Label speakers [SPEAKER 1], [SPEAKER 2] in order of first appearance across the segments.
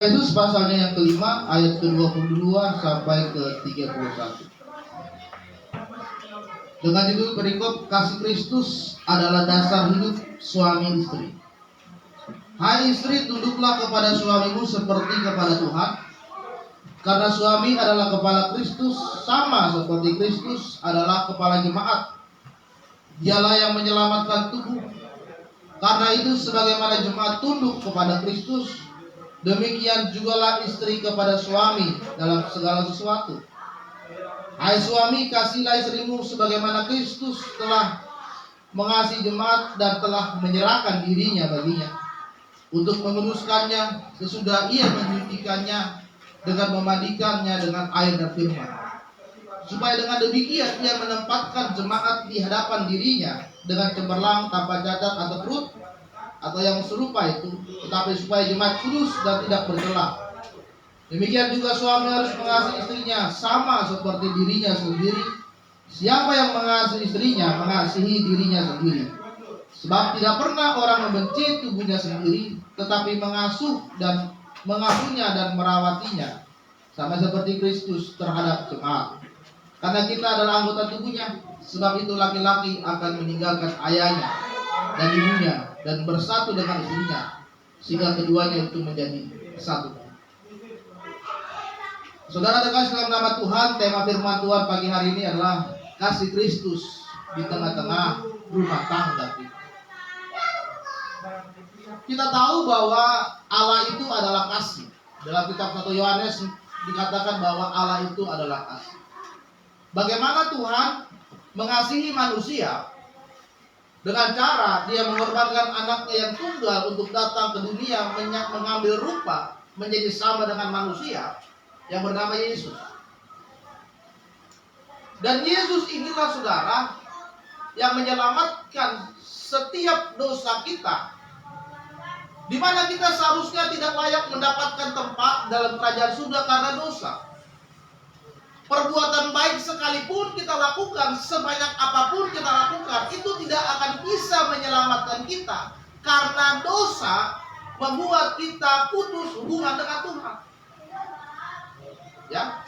[SPEAKER 1] Yesus pasalnya yang kelima ayat ke-22 sampai ke-31. Dengan judul perikop kasih Kristus adalah dasar hidup suami istri. Hai istri, tunduklah kepada suamimu seperti kepada Tuhan. Karena suami adalah kepala Kristus, sama seperti Kristus adalah kepala jemaat. Dialah yang menyelamatkan tubuh. Karena itu sebagaimana jemaat tunduk kepada Kristus, demikian jugalah istri kepada suami dalam segala sesuatu. Hai suami, kasihilah istrimu sebagaimana Kristus telah mengasihi jemaat dan telah menyerahkan dirinya baginya, untuk menguruskannya sesudah ia menyucikannya dengan memandikannya dengan air dan firman, supaya dengan demikian ia menempatkan jemaat di hadapan dirinya dengan cemerlang, tanpa cacat atau perut atau yang serupa itu, tetapi supaya jemaat kudus dan tidak bercela. Demikian juga suami harus mengasihi istrinya sama seperti dirinya sendiri. Siapa yang mengasihi istrinya mengasihi dirinya sendiri. Sebab tidak pernah orang membenci tubuhnya sendiri, tetapi mengasuhnya dan merawatinya, sama seperti Kristus terhadap jemaat. Karena kita adalah anggota tubuhnya. Sebab itu laki-laki akan meninggalkan ayahnya dan ibunya dan bersatu dengan istrinya, sehingga keduanya itu menjadi satu. Saudara terkasih dalam nama Tuhan, tema firman Tuhan pagi hari ini adalah kasih Kristus di tengah-tengah rumah tangga kita. Kita tahu bahwa Allah itu adalah kasih. Dalam kitab 1 Yohanes dikatakan bahwa Allah itu adalah kasih. Bagaimana Tuhan mengasihi manusia dengan cara dia mengorbankan anaknya yang tunggal untuk datang ke dunia, mengambil rupa menjadi sama dengan manusia yang bernama Yesus. Dan Yesus inilah saudara yang menyelamatkan setiap dosa kita, di mana kita seharusnya tidak layak mendapatkan tempat dalam kerajaan surga karena dosa. Perbuatan baik sekalipun kita lakukan, sebanyak apapun kita lakukan, itu tidak akan bisa menyelamatkan kita, karena dosa membuat kita putus hubungan dengan Tuhan. Ya,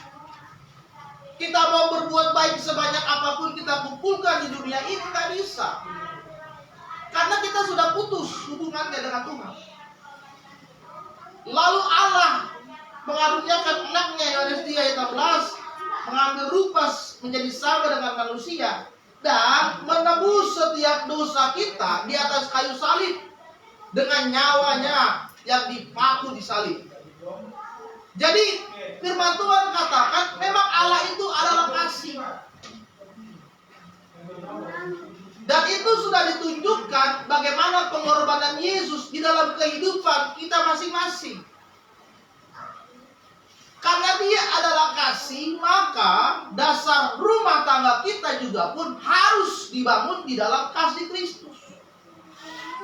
[SPEAKER 1] kita mau berbuat baik sebanyak apapun kita kumpulkan di dunia ini, tak bisa, karena kita sudah putus hubungannya dengan Tuhan. Lalu Allah mengaruniakan anaknya, Yohanes 3 ayat 16, mengambil rupa menjadi sama dengan manusia dan menebus setiap dosa kita di atas kayu salib dengan nyawanya yang dipaku di salib. Jadi firman Tuhan katakan memang Allah itu adalah kasih. Dan itu sudah ditunjukkan bagaimana pengorbanan Yesus di dalam kehidupan kita masing-masing. Karena dia adalah kasih, maka dasar rumah tangga kita juga pun harus dibangun di dalam kasih Kristus.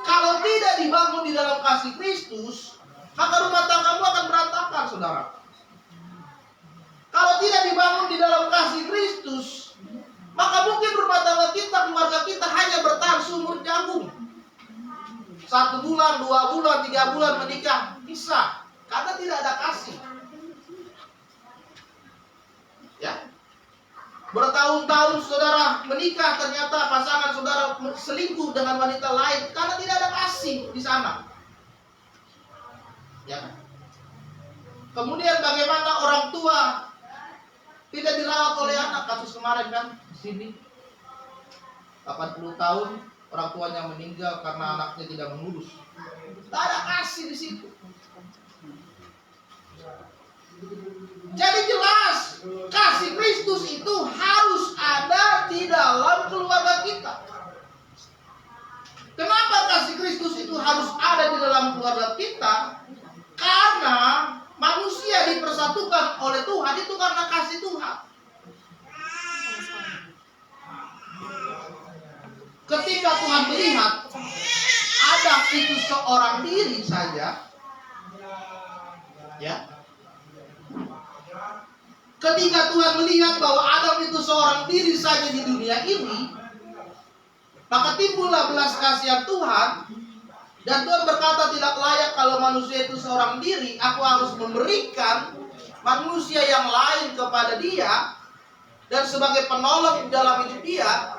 [SPEAKER 1] Kalau tidak dibangun di dalam kasih Kristus, maka rumah tanggamu akan berantakan, saudara. Kalau tidak dibangun di dalam kasih Kristus, maka mungkin rumah tangga kita, keluarga kita hanya bertahan seumur jagung. 1 bulan, 2 bulan, 3 bulan menikah, bisa. Karena tidak ada kasih. Ya, bertahun-tahun saudara menikah, ternyata pasangan saudara selingkuh dengan wanita lain karena tidak ada kasih di sana. Ya. Kemudian bagaimana orang tua tidak dirawat oleh anak, kasus kemarin kan di sini 80 tahun orang tuanya meninggal karena anaknya tidak mengurus. Tidak ada kasih di situ. Jadi jelas kasih Kristus itu harus ada di dalam keluarga kita. Kenapa kasih Kristus itu harus ada di dalam keluarga kita? Karena manusia dipersatukan oleh Tuhan itu karena kasih Tuhan. Ketika Tuhan melihat Adam itu seorang diri saja, ya. Ketika Tuhan melihat bahwa Adam itu seorang diri saja di dunia ini, maka timbullah belas kasihan Tuhan Dan Tuhan berkata tidak layak kalau manusia itu seorang diri, aku harus memberikan manusia yang lain kepada dia dan sebagai penolong dalam hidup dia.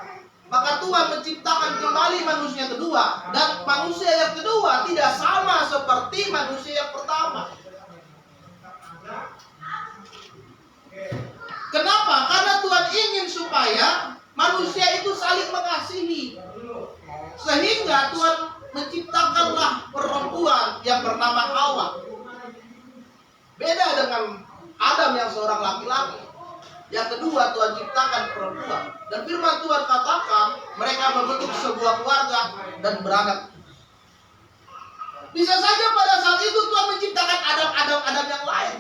[SPEAKER 1] Maka Tuhan menciptakan kembali manusia kedua, dan manusia yang kedua tidak sama seperti manusia yang pertama. Kenapa? Karena Tuhan ingin supaya manusia itu saling mengasihi. Sehingga Tuhan menciptakanlah perempuan yang bernama Hawa. Beda dengan Adam yang seorang laki-laki. Yang kedua, Tuhan ciptakan perempuan. Dan firman Tuhan katakan mereka membentuk sebuah keluarga dan beranak. Bisa saja pada saat itu Tuhan menciptakan Adam yang lain.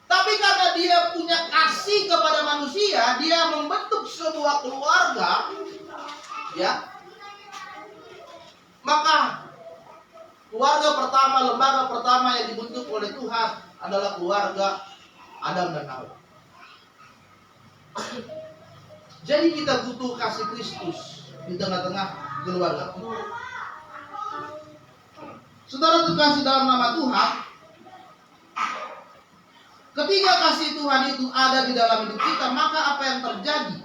[SPEAKER 1] Tapi karena dia punya kasih kepada manusia, dia membentuk sebuah keluarga, ya. Maka keluarga pertama, lembaga pertama yang dibentuk oleh Tuhan adalah keluarga Adam dan Hawa. Jadi kita butuh kasih Kristus di tengah-tengah keluarga. Saudara terkasih dalam nama Tuhan, ketika kasih Tuhan itu ada di dalam hidup kita, maka apa yang terjadi?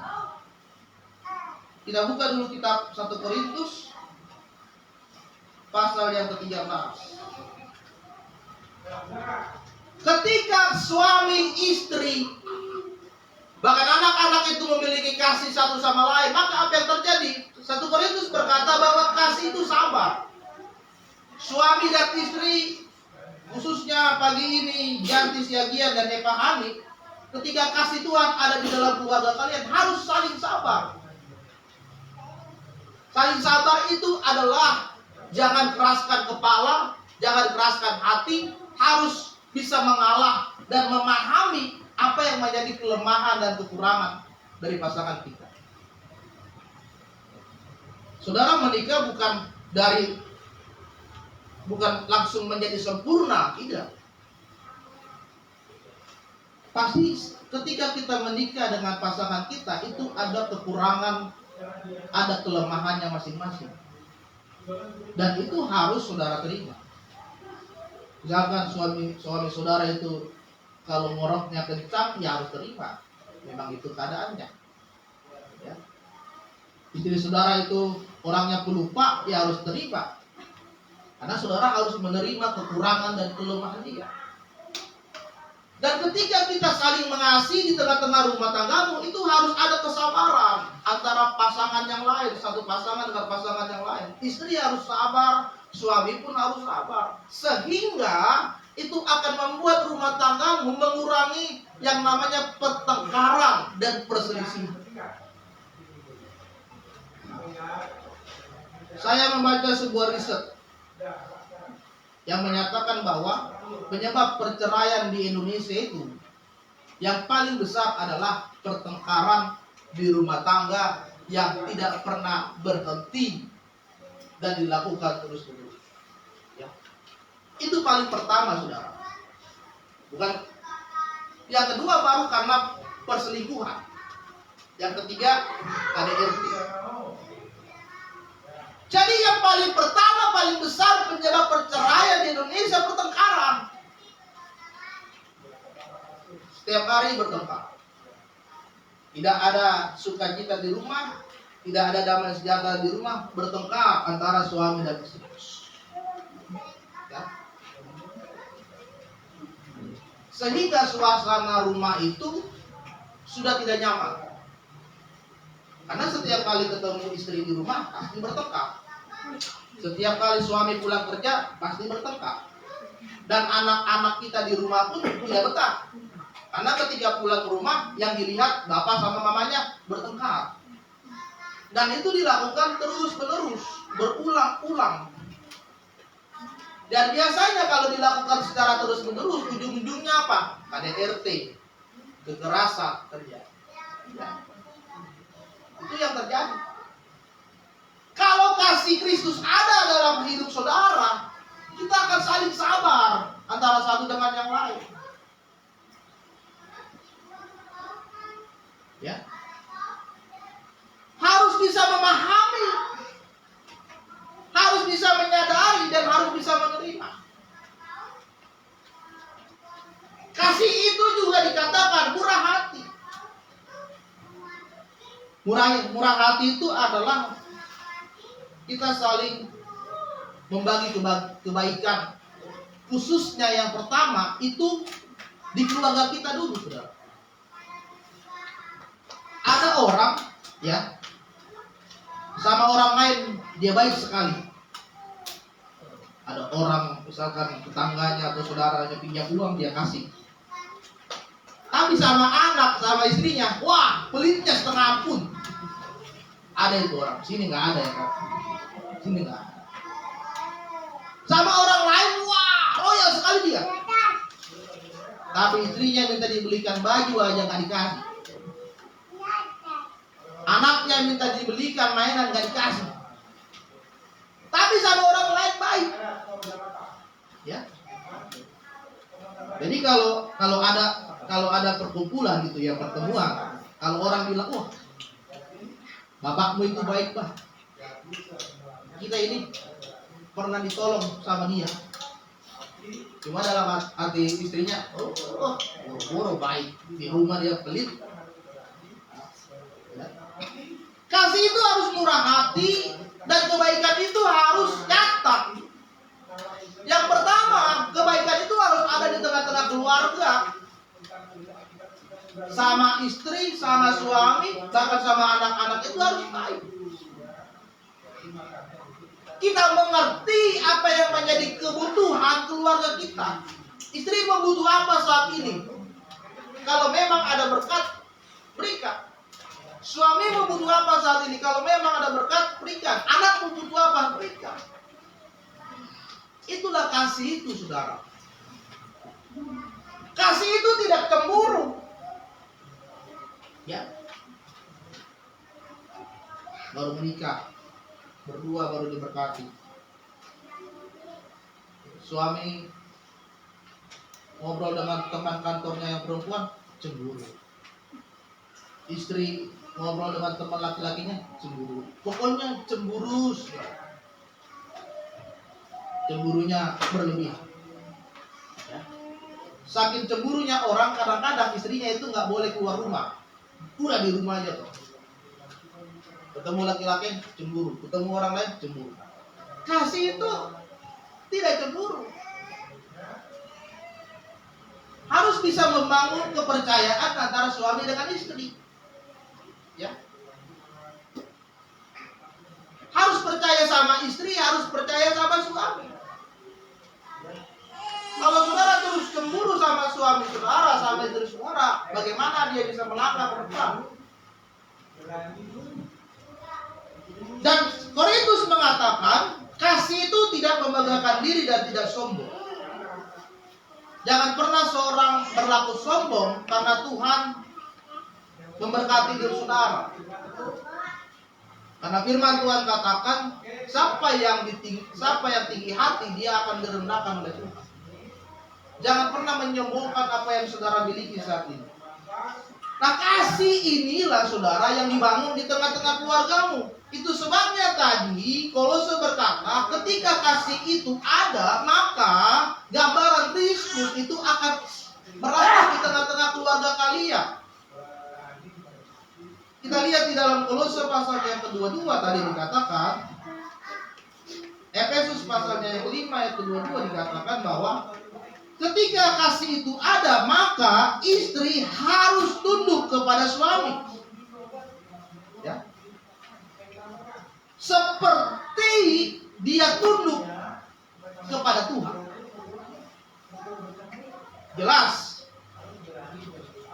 [SPEAKER 1] Kita buka dulu kitab 1 Korintus pasal yang ke-13. Ketika suami istri bahkan anak-anak itu memiliki kasih satu sama lain, maka apa yang terjadi? 1 Korintus berkata bahwa kasih itu sabar. Suami dan istri, khususnya pagi ini Janti Siagian dan Eva Hani, ketika kasih Tuhan ada di dalam keluarga kalian, harus saling sabar. Saling sabar itu adalah jangan keraskan kepala, jangan keraskan hati, harus bisa mengalah dan memahami apa yang menjadi kelemahan dan kekurangan dari pasangan kita. Saudara menikah bukan langsung menjadi sempurna, tidak. Pasti ketika kita menikah dengan pasangan kita itu ada kekurangan, ada kelemahannya masing-masing. Dan itu harus saudara terima. Misalkan suami saudara itu kalau ngoroknya kencang, ya harus terima. Memang itu keadaannya. Ya. Istri saudara itu orangnya pelupa, ya harus terima. Karena saudara harus menerima kekurangan dan kelemahan dia. Dan ketika kita saling mengasihi di tengah-tengah rumah tanggamu, itu harus ada kesabaran antara pasangan yang lain, satu pasangan dengan pasangan yang lain. Istri harus sabar, suami pun harus sabar. Sehingga itu akan membuat rumah tanggamu mengurangi yang namanya pertengkaran dan perselisihan. Saya membaca sebuah riset yang menyatakan bahwa penyebab perceraian di Indonesia itu yang paling besar adalah pertengkaran di rumah tangga yang tidak pernah berhenti dan dilakukan terus-menerus. Ya. Itu paling pertama, saudara. Bukan. Yang kedua baru karena perselingkuhan. Yang ketiga KDRT. Jadi yang paling pertama, paling besar penyebab perceraian di Indonesia pertengkaran. Setiap hari bertengkar. Tidak ada sukacita di rumah, tidak ada damai sejahtera di rumah, bertengkar antara suami dan istri. Ya. Sehingga suasana rumah itu sudah tidak nyaman. Karena setiap kali ketemu istri di rumah pasti bertengkar. Setiap kali suami pulang kerja pasti bertengkar. Dan anak-anak kita di rumah pun tidak betah. Karena ketika pulang ke rumah yang dilihat bapak sama mamanya bertengkar. Dan itu dilakukan terus-menerus, berulang-ulang. Dan biasanya kalau dilakukan secara terus-menerus, ujung-ujungnya apa? KDRT, kekerasan terjadi. Ya. Itu yang terjadi. Kalau kasih Kristus ada dalam hidup saudara, kita akan saling sabar antara satu dengan yang lain. Ya. Harus bisa memahami, harus bisa Kasih itu juga dikatakan murah hati. Murah hati itu adalah kita saling membagi kebaikan. Khususnya yang pertama itu di keluarga kita dulu, saudara. Ada orang, ya, sama orang lain dia baik sekali. Ada orang misalkan tetangganya atau saudaranya pinjam uang, dia kasih. Tapi sama anak, sama istrinya, wah, pelitnya setengah pun. Ada itu orang. Sini nggak ada ya, Kak. Sini nggak ada. Sama orang lain, wah, royal sekali dia. Tapi istrinya minta dibelikan baju aja nggak dikasih. Anaknya minta dibelikan mainan nggak dikasih. Tapi sama orang lain baik. Ya. Jadi kalau ada perkumpulan gitu ya, pertemuan, kalau orang bilang, wah, bapakmu itu baik, bah. Kita ini pernah ditolong sama dia. Cuma dalam hati istrinya, oh, baik. Di rumah dia pelit. Kasih itu harus murah hati dan kebaikan itu harus nyata. Yang pertama, kebaikan itu harus ada di tengah-tengah keluarga. Sama istri, sama suami, bahkan sama anak-anak itu harus baik. Kita mengerti apa yang menjadi kebutuhan keluarga kita. Istri membutuhkan apa saat ini? Kalau memang ada berkat, berikan. Suami membutuhkan apa saat ini? Kalau memang ada berkat, berikan. Anak membutuhkan apa? Berikan. Itulah kasih itu, saudara. Kasih itu tidak cemburu. Ya. Baru menikah, berdua baru diberkati. Suami ngobrol dengan teman kantornya yang perempuan, cemburu. Istri ngobrol dengan teman laki-lakinya, cemburu. Pokoknya cemburu. Cemburunya berlebih. Ya. Saking cemburunya orang, kadang-kadang istrinya itu nggak boleh keluar rumah. Udah di rumah aja tuh. Ketemu laki-laki cemburu, ketemu orang lain cemburu. Kasih itu tidak cemburu. Harus bisa membangun kepercayaan antara suami dengan istri. Ya. Harus percaya sama istri, harus percaya sama suami. Kalau saudara terus cemburu sama suami saudara, sama istri saudara, bagaimana dia bisa melangkah ke depan? Dan Korintus mengatakan, kasih itu tidak membanggakan diri dan tidak sombong. Jangan pernah seorang berlaku sombong karena Tuhan memberkati diri saudara. Karena firman Tuhan katakan, siapa yang tinggi hati, dia akan direndahkan oleh Tuhan. Jangan pernah menyombongkan apa yang saudara miliki saat ini. Nah, kasih inilah saudara yang dibangun di tengah-tengah keluargamu. Itu sebabnya tadi Kolose berkata, ketika kasih itu ada, maka gambaran Kristus itu akan merata di tengah-tengah keluarga kalian. Kita lihat di dalam Kolose pasal yang kedua-2 tadi dikatakan, Efesus pasalnya yang kelima ayat kedua-2 dikatakan bahwa ketika kasih itu ada, maka istri harus tunduk kepada suami. Ya. Seperti dia tunduk kepada Tuhan. Jelas.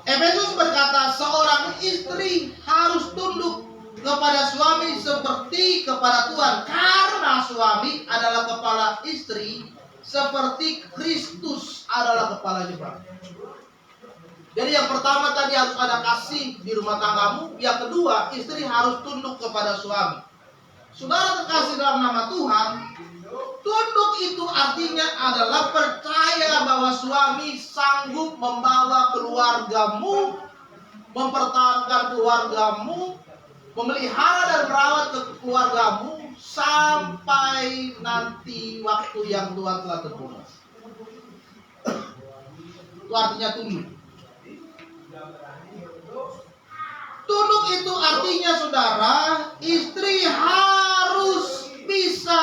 [SPEAKER 1] Efesus berkata seorang istri harus tunduk kepada suami seperti kepada Tuhan. Karena suami adalah kepala istri, seperti Kristus adalah kepala jemaat. Jadi yang pertama tadi harus ada kasih di rumah tanggamu. Yang kedua, istri harus tunduk kepada suami. Saudara terkasih dalam nama Tuhan, tunduk itu artinya adalah percaya bahwa suami sanggup membawa keluargamu, mempertahankan keluargamu, memelihara dan merawat keluargamu sampai nanti waktu yang Tuhan telah tentukan. Itu artinya tunduk. Tunduk itu artinya saudara, istri harus bisa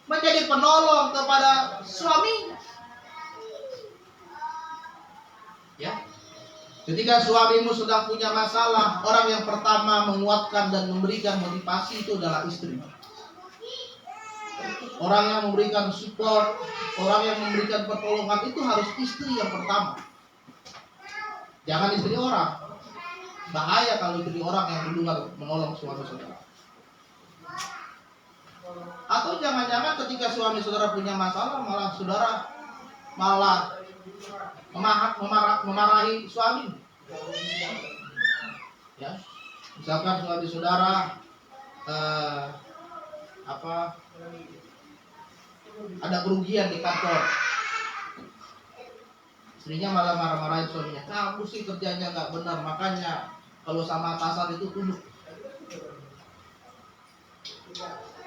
[SPEAKER 1] menjadi penolong kepada suaminya. Ya. Ketika suamimu sedang punya masalah, orang yang pertama menguatkan dan memberikan motivasi itu adalah istri. Orang yang memberikan support, orang yang memberikan pertolongan itu harus istri yang pertama. Jangan istri orang. Bahaya kalau istri orang yang duluan menolong suami saudara. Atau jangan-jangan ketika suami saudara punya masalah, malah saudara memarahi suami. Ya, misalkan suami saudara ada kerugian di kantor, istrinya malah marah-marahin suaminya. Kamu sih kerjanya nggak benar, makanya kalau sama atasan itu tunduk.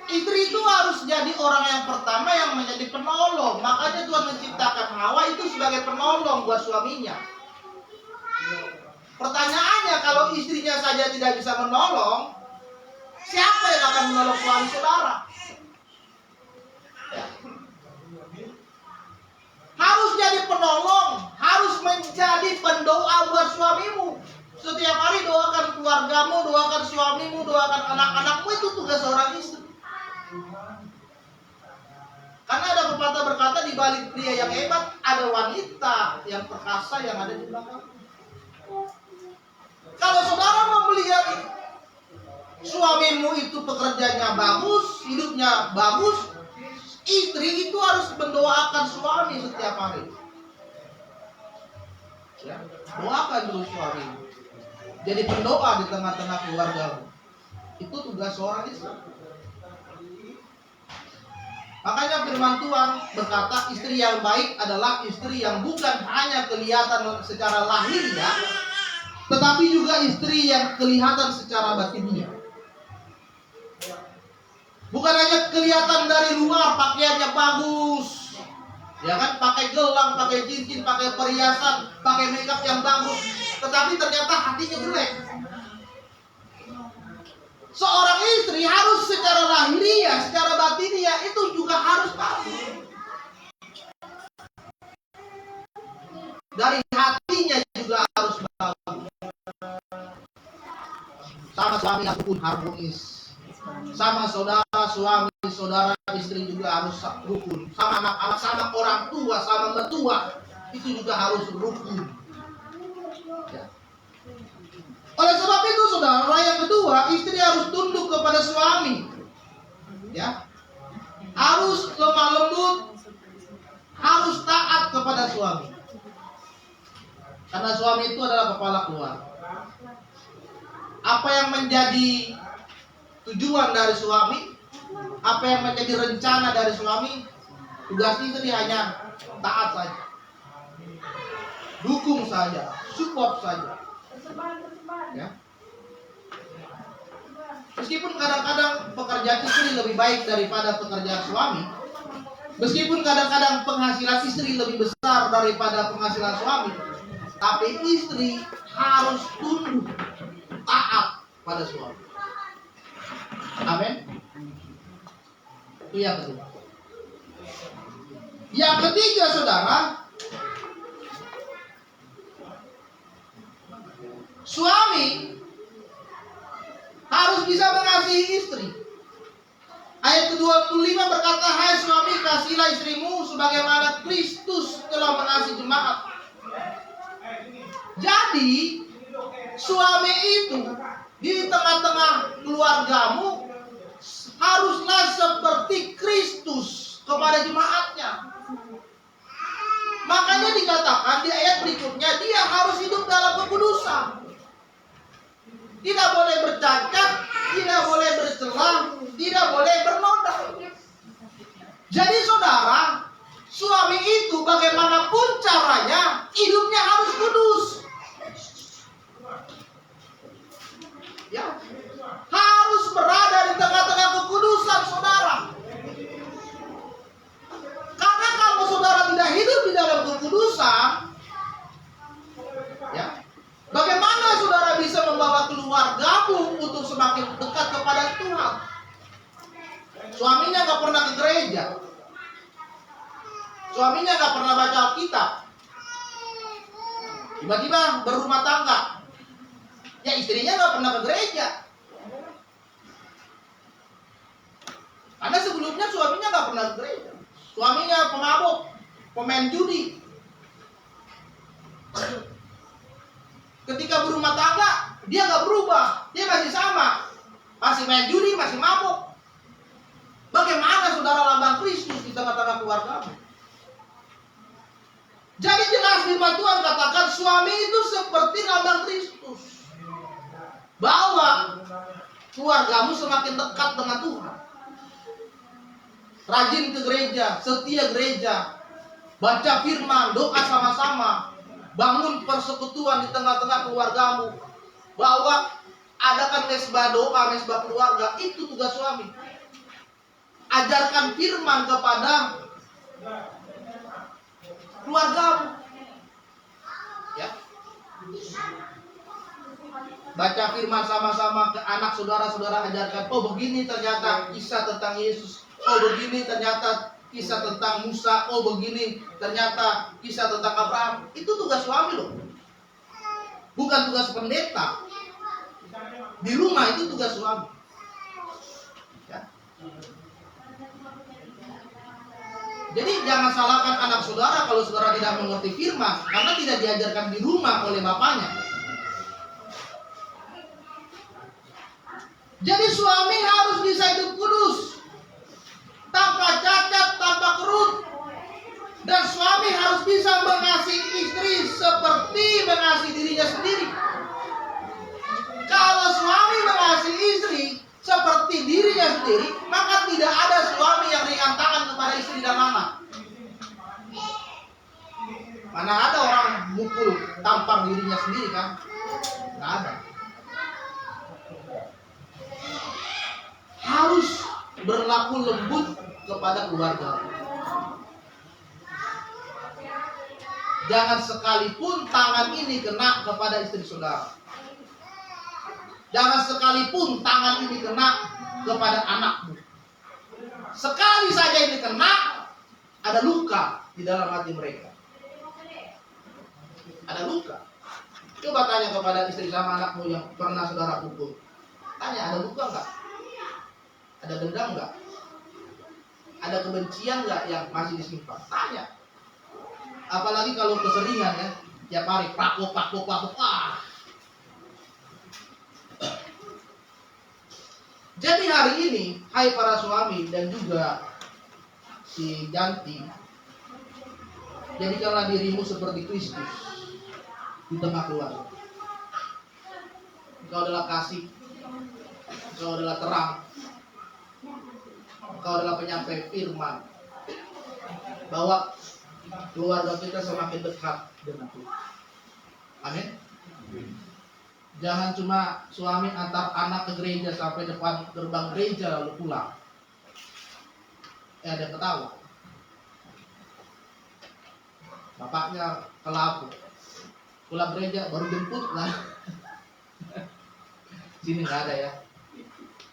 [SPEAKER 1] Istri itu harus jadi orang yang pertama yang menjadi penolong. Makanya Tuhan menciptakan Hawa itu sebagai penolong buat suaminya. Pertanyaannya, kalau istrinya saja tidak bisa menolong, siapa yang akan menolong suami saudara? Ya. Harus jadi penolong, harus menjadi pendoa buat suamimu. Setiap hari doakan keluargamu, doakan suamimu, doakan anak-anakmu, itu tugas seorang istri. Karena ada pepatah berkata, di balik pria yang hebat ada wanita yang perkasa yang ada di belakang. Kalau saudara mau melihat suamimu itu pekerjaannya bagus, hidupnya bagus, istri itu harus mendoakan suami setiap hari. Ya, doakan dulu suami. Jadi pendoa di tengah-tengah keluarga. Itu tugas seorang istri. Makanya firman Tuhan berkata, istri yang baik adalah istri yang bukan hanya kelihatan secara lahiriah, tetapi juga istri yang kelihatan secara batinnya. Bukan hanya kelihatan dari luar pakaiannya bagus, ya kan, pakai gelang, pakai cincin, pakai perhiasan, pakai makeup yang bagus, tetapi ternyata hatinya jelek. Seorang istri harus secara lahiriah, secara batiniah itu juga harus bagus. Dari hatinya juga harus bagus. Sama suami pun harmonis. Sama saudara, suami, saudara, istri juga harus rukun. Sama anak-anak, sama orang tua, sama mertua, itu juga harus rukun. Ya. Oleh sebab itu saudara, yang kedua, istri harus tunduk kepada suami. Ya. Harus lemah lembut, harus taat kepada suami. Karena suami itu adalah kepala keluarga. Apa yang menjadi tujuan dari suami, apa yang menjadi rencana dari suami, tugas istri hanya taat saja, dukung saja, support saja. Ya. Meskipun kadang-kadang pekerjaan istri lebih baik daripada pekerjaan suami, meskipun kadang-kadang penghasilan istri lebih besar daripada penghasilan suami, tapi istri harus tunduk, taat pada suami. Amin. Itu yang kedua. Yang ketiga saudara, suami harus bisa mengasihi istri. Ayat ke-25 berkata, hai suami, kasihilah istrimu sebagaimana Kristus telah mengasihi jemaat. Jadi suami itu di tengah-tengah keluargamu haruslah seperti Kristus kepada jemaatnya. Makanya dikatakan di ayat berikutnya, dia harus hidup dalam kekudusan. Tidak boleh bercacat, tidak boleh bercela, tidak boleh bernoda. Jadi saudara, suami itu bagaimanapun caranya, hidupnya harus kudus. Ya, harus berada di tengah-tengah kekudusan saudara. Karena kalau saudara tidak hidup di dalam kekudusan, semakin dekat kepada Tuhan. Suaminya nggak pernah ke gereja, suaminya nggak pernah baca Alkitab, tiba-tiba berumah tangga, ya istrinya nggak pernah ke gereja. Karena sebelumnya suaminya nggak pernah ke gereja, suaminya pemabuk, pemain judi. Ketika berumah tangga, dia nggak berubah, dia masih sama, masih main judi, masih mabuk. Bagaimana saudara lambang Kristus di tengah-tengah keluarga? Jadi jelas firman Tuhan katakan suami itu seperti lambang Kristus, bahwa keluargamu semakin dekat dengan Tuhan. Rajin ke gereja, setia gereja, baca firman, doa sama-sama, bangun persekutuan di tengah-tengah keluargamu, bahwa adakan mesbah doa, mesbah keluarga. Itu tugas suami. Ajarkan firman kepada keluargamu, ya. Baca firman sama-sama ke anak saudara-saudara, ajarkan. Oh begini ternyata kisah tentang Yesus. Oh begini ternyata kisah tentang Musa. Oh begini ternyata kisah tentang Abraham. Itu tugas suami loh, bukan tugas pendeta. Di rumah itu tugas suami, ya. Jadi jangan salahkan anak saudara kalau saudara tidak mengerti firman karena tidak diajarkan di rumah oleh bapaknya. Jadi suami harus bisa hidup kudus, tanpa cacat, tanpa kerut. Dan suami harus bisa mengasihi istri seperti mengasihi dirinya sendiri. Kalau suami mengasihi istri seperti dirinya sendiri, maka tidak ada suami yang ringan tangan kepada istri dan anak. Mana ada orang mukul tampar dirinya sendiri kan? Nggak ada. Harus berlaku lembut kepada keluarga. Jangan sekalipun tangan ini kena kepada istri saudara. Jangan sekalipun tangan ini kena kepada anakmu. Sekali saja ini kena, ada luka di dalam hati mereka. Ada luka. Coba tanya kepada istri sama anakmu yang pernah saudara pukul. Tanya, ada luka enggak? Ada dendam enggak? Ada kebencian enggak yang masih disimpan? Tanya. Apalagi kalau keseringan ya, tiap hari pakuk. Jadi hari ini, hai para suami dan juga si Janti, jadikanlah dirimu seperti Kristus di tengah keluarga. Engkau adalah kasih, engkau adalah terang, engkau adalah penyampai firman, bahwa keluarga kita semakin dekat dengan Tuhan. Amin. Jangan cuma suami antar anak ke gereja sampai depan gerbang gereja lalu pulang. Ada ketawa. Bapaknya kelapu. Pulang gereja baru jemput lah. Sini nggak ada ya.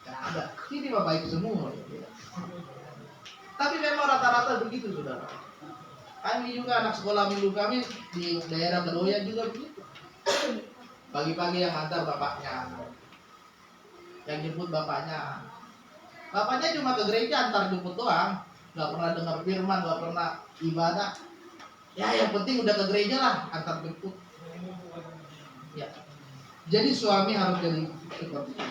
[SPEAKER 1] Nggak ada. Sini mah baik semua. Tapi memang rata-rata begitu saudara. Kami juga anak sekolah minggu kami di daerah Kedoya juga begitu. Pagi-pagi yang antar bapaknya, yang jemput bapaknya. Bapaknya cuma ke gereja antar jemput doang, nggak pernah dengar firman, nggak pernah ibadah. Ya yang penting udah ke gereja lah, antar jemput. Ya. Jadi suami harus jadi seperti itu.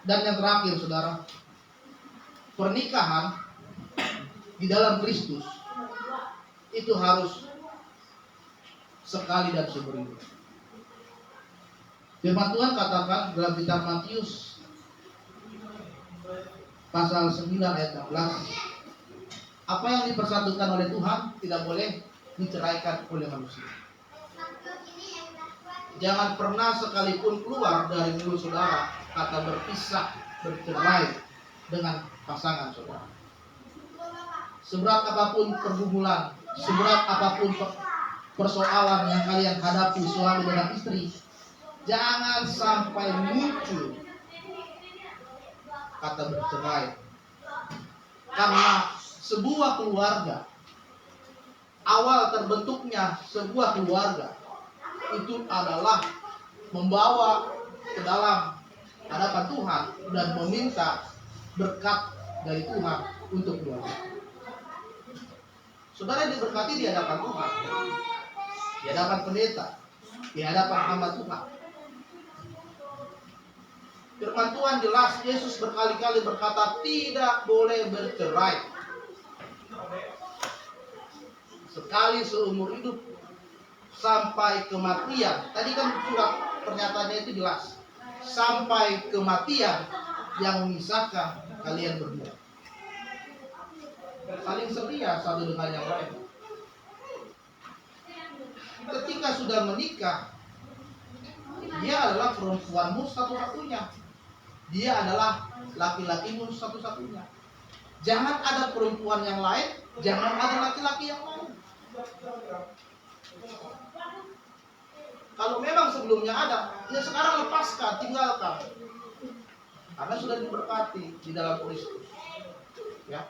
[SPEAKER 1] Dan yang terakhir saudara, pernikahan di dalam Kristus itu harus sekali dan seumur hidup. Firman Tuhan katakan dalam kitab Matius pasal 9 ayat 16, apa yang dipersatukan oleh Tuhan tidak boleh diceraikan oleh manusia. Jangan pernah sekalipun keluar dari mulut saudara kata berpisah, bercerai dengan pasangan saudara. Seberat apapun pergumulan, seberat apapun persoalan yang kalian hadapi suami dan istri, Jangan sampai muncul kata bercerai. Karena sebuah keluarga, awal terbentuknya sebuah keluarga itu adalah membawa ke dalam hadapan Tuhan dan meminta berkat dari Tuhan untuk keluarga. Saudara diberkati di hadapan Tuhan, di hadapan pendeta, di hadapan hamba Tuhan. Firman Tuhan jelas, Yesus berkali-kali berkata tidak boleh bercerai. Sekali seumur hidup sampai kematian. Tadi kan surat pernyataannya itu jelas. Sampai kematian yang memisahkan kalian berdua. Saling setia satu dengan yang lain. Ketika sudah menikah, dia adalah perempuanmu satu-satunya. Dia adalah laki-lakimu satu-satunya. Jangan ada perempuan yang lain, jangan ada laki-laki yang lain. Kalau memang sebelumnya ada, ya sekarang lepaskan, tinggalkan. Karena sudah diberkati di dalam Kristus. Ya.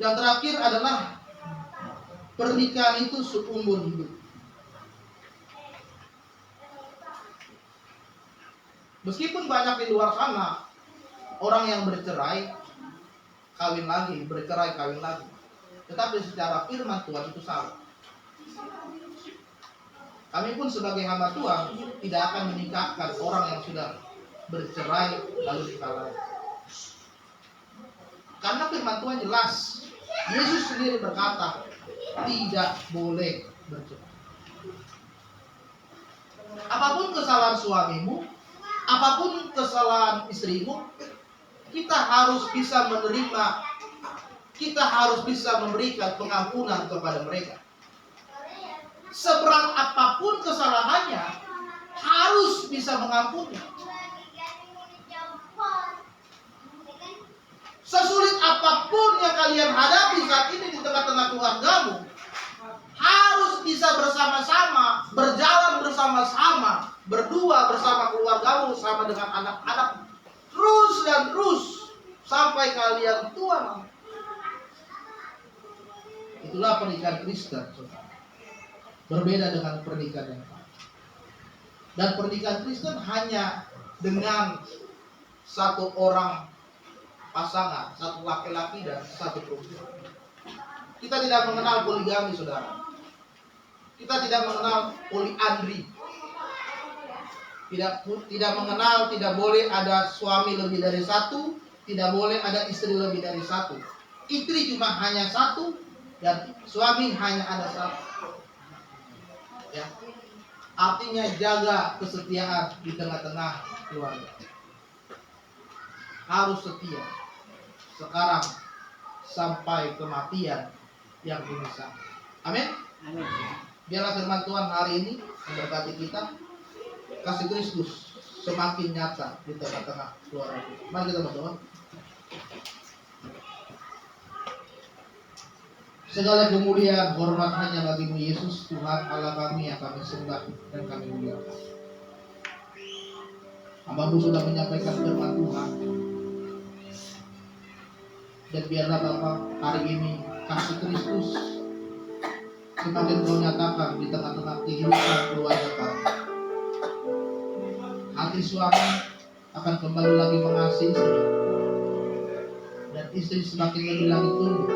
[SPEAKER 1] Yang terakhir adalah pernikahan itu seumur hidup. Meskipun banyak di luar sana orang yang bercerai kawin lagi, bercerai kawin lagi, tetapi secara firman Tuhan itu salah. Kami pun sebagai hamba Tuhan tidak akan menikahkan orang yang sudah bercerai lalu nikah lagi. Karena firman Tuhan jelas, Yesus sendiri berkata tidak boleh bercerai. Apapun kesalahan suamimu, apapun kesalahan istrimu, kita harus bisa menerima, kita harus bisa memberikan pengampunan kepada mereka. Seberat apapun kesalahannya, harus bisa mengampuni. Sesulit apapun yang kalian hadapi saat ini di tengah-tengah keluargamu, harus bisa bersama-sama, berjalan bersama-sama, berdua bersama keluargamu, sama dengan anak-anak, terus dan terus sampai kalian tua. Itulah pernikahan Kristen, saudara. Berbeda dengan pernikahan yang lain. Dan pernikahan Kristen hanya dengan satu orang pasangan, satu laki-laki dan satu perempuan. Kita tidak mengenal poligami, saudara. Kita tidak mengenal poliandri. Tidak mengenal, tidak boleh ada suami lebih dari satu, tidak boleh ada istri lebih dari satu. Istri cuma hanya satu dan suami hanya ada satu. Ya. Artinya jaga kesetiaan di tengah-tengah keluarga. Harus setia. Sekarang sampai kematian yang memisah. Amin. Amin. Biarlah firman Tuhan hari ini memberkati kita. Kasih Kristus semakin nyata di tengah-tengah keluarga kita. Mari kita berdoa. Segala kemuliaan, hormat hanya bagi-Mu Yesus, Tuhan Allah kami yang kami sembah dan kami muliakan. Hamba-Mu sudah menyampaikan firman Tuhan. Dan biarlah Bapa hari ini kasih Kristus semakin Kau nyatakan di tengah-tengah kehidupan keluarga kami. Hati suami akan kembali lagi mengasihi istri, dan istri semakin lebih lagi tumbuh.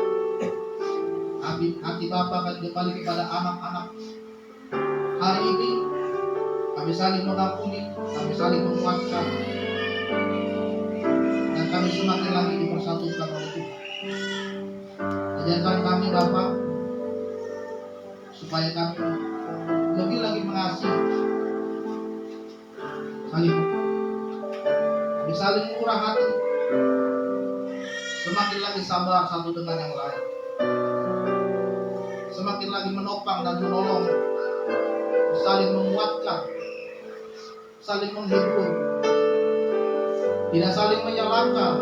[SPEAKER 1] Hati Bapa akan kembali kepada anak-anak. Hari ini kami saling mengampuni, kami saling menguatkan, dan kami semakin lagi dipersatukan oleh Tuhan. Ajarkan kami Bapa supaya kami lebih lagi mengasihi, saling murah hati, semakin lagi sabar satu dengan yang lain, semakin lagi menopang dan menolong, saling menguatkan, saling menghibur, tidak saling menyalahkan,